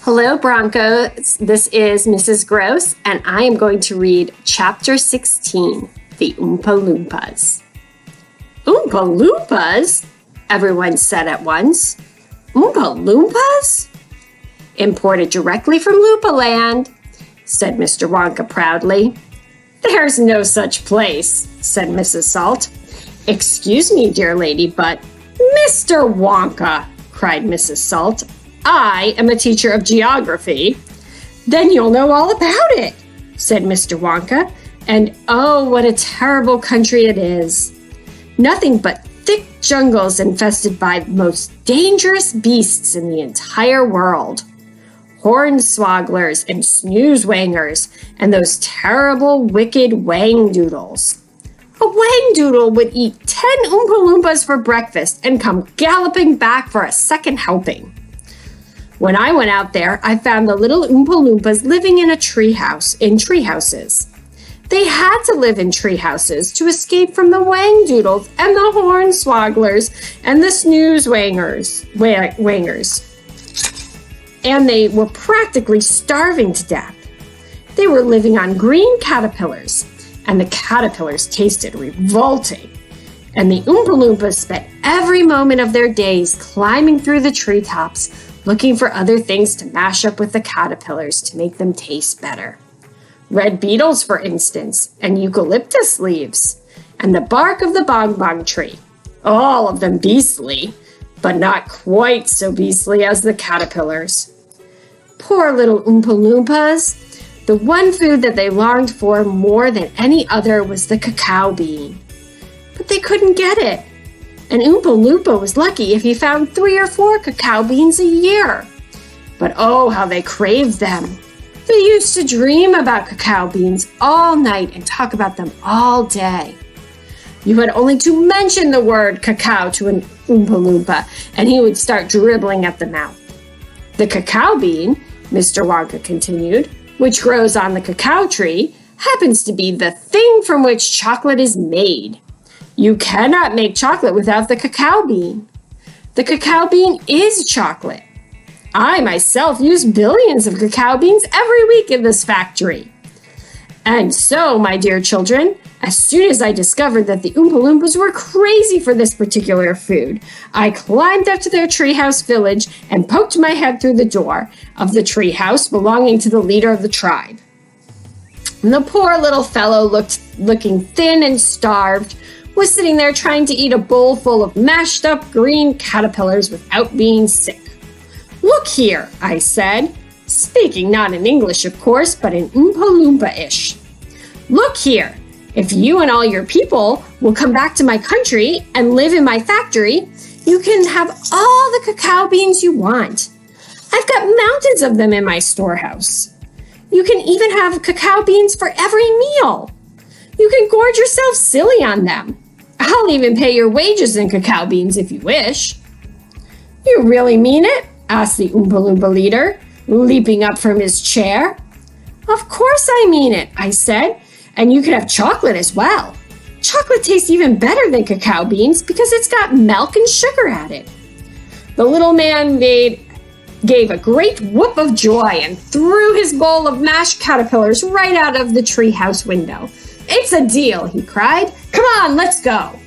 Hello, Broncos. This is Mrs. Gross, and I am going to read Chapter 16, The Oompa Loompas. Oompa Loompas? Everyone said at once. Oompa Loompas? Imported directly from Loopaland, said Mr. Wonka proudly. There's no such place, said Mrs. Salt. Excuse me, dear lady, but Mr. Wonka, cried Mrs. Salt. I am a teacher of geography. Then you'll know all about it, said Mr. Wonka. And oh, what a terrible country it is. Nothing but thick jungles infested by the most dangerous beasts in the entire world. Hornswogglers and snoozewangers and those terrible, wicked wangdoodles. A wangdoodle would eat 10 Oompa Loompas for breakfast and come galloping back for a second helping. When I went out there, I found the little Oompa Loompas living in treehouses. They had to live in treehouses to escape from the wangdoodles and the hornswogglers and the snoozewangers. And they were practically starving to death. They were living on green caterpillars, and the caterpillars tasted revolting. And the Oompa Loompas spent every moment of their days climbing through the treetops, looking for other things to mash up with the caterpillars to make them taste better. Red beetles, for instance, and eucalyptus leaves, and the bark of the bongbong tree. All of them beastly, but not quite so beastly as the caterpillars. Poor little Oompa Loompas. The one food that they longed for more than any other was the cacao bean. But they couldn't get it. An Oompa Loompa was lucky if he found 3 or 4 cacao beans a year. But oh, how they craved them. They used to dream about cacao beans all night and talk about them all day. You had only to mention the word cacao to an Oompa Loompa, and he would start dribbling at the mouth. The cacao bean, Mr. Wonka continued, which grows on the cacao tree, happens to be the thing from which chocolate is made. You cannot make chocolate without the cacao bean. The cacao bean is chocolate. I myself use billions of cacao beans every week in this factory. And so, my dear children, as soon as I discovered that the Oompa Loompas were crazy for this particular food, I climbed up to their treehouse village and poked my head through the door of the treehouse belonging to the leader of the tribe. And the poor little fellow, looking thin and starved, was sitting there trying to eat a bowl full of mashed up green caterpillars without being sick. Look here, I said, speaking not in English, of course, but in Oompa Loompa-ish. Look here, if you and all your people will come back to my country and live in my factory, you can have all the cacao beans you want. I've got mountains of them in my storehouse. You can even have cacao beans for every meal. You can gorge yourself silly on them. I'll even pay your wages in cacao beans if you wish. You really mean it? Asked the Oompa Loompa leader, leaping up from his chair. Of course I mean it, I said, and you can have chocolate as well. Chocolate tastes even better than cacao beans because it's got milk and sugar added. The little man gave a great whoop of joy and threw his bowl of mashed caterpillars right out of the treehouse window. It's a deal, he cried. Come on, let's go.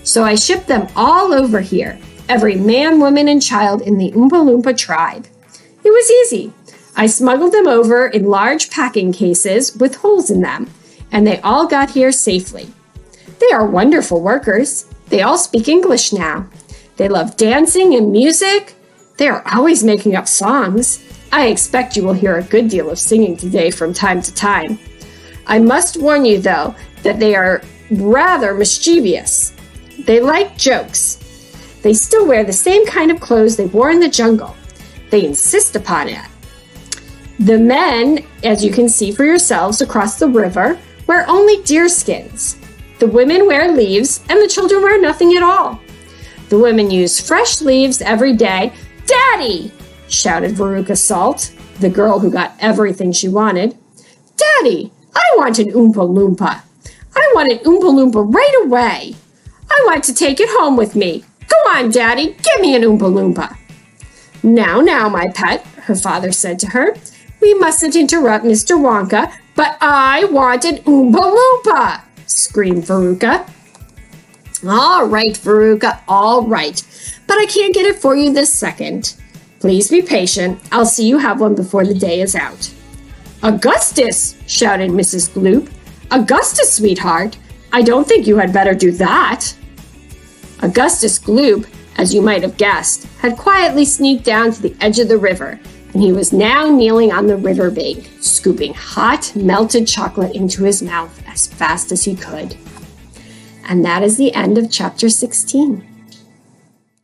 So I shipped them all over here, every man, woman, and child in the Oompa Loompa tribe. It was easy. I smuggled them over in large packing cases with holes in them, and they all got here safely. They are wonderful workers. They all speak English now. They love dancing and music. They are always making up songs. I expect you will hear a good deal of singing today from time to time. I must warn you, though, that they are rather mischievous. They like jokes. They still wear the same kind of clothes they wore in the jungle. They insist upon it. The men, as you can see for yourselves across the river, wear only deer skins. The women wear leaves, and the children wear nothing at all. The women use fresh leaves every day. Daddy! Shouted Veruca Salt, the girl who got everything she wanted. Daddy! I want an Oompa Loompa. I want an Oompa Loompa right away. I want to take it home with me. Go on, Daddy, give me an Oompa Loompa. Now, my pet, her father said to her. We mustn't interrupt Mr. Wonka, but I want an Oompa Loompa, screamed Veruca. All right, Veruca, all right, but I can't get it for you this second. Please be patient. I'll see you have one before the day is out. Augustus, shouted Mrs. Gloop. Augustus, sweetheart, I don't think you had better do that. Augustus Gloop, as you might have guessed, had quietly sneaked down to the edge of the river, and he was now kneeling on the river bank, scooping hot, melted chocolate into his mouth as fast as he could. And that is the end of chapter 16.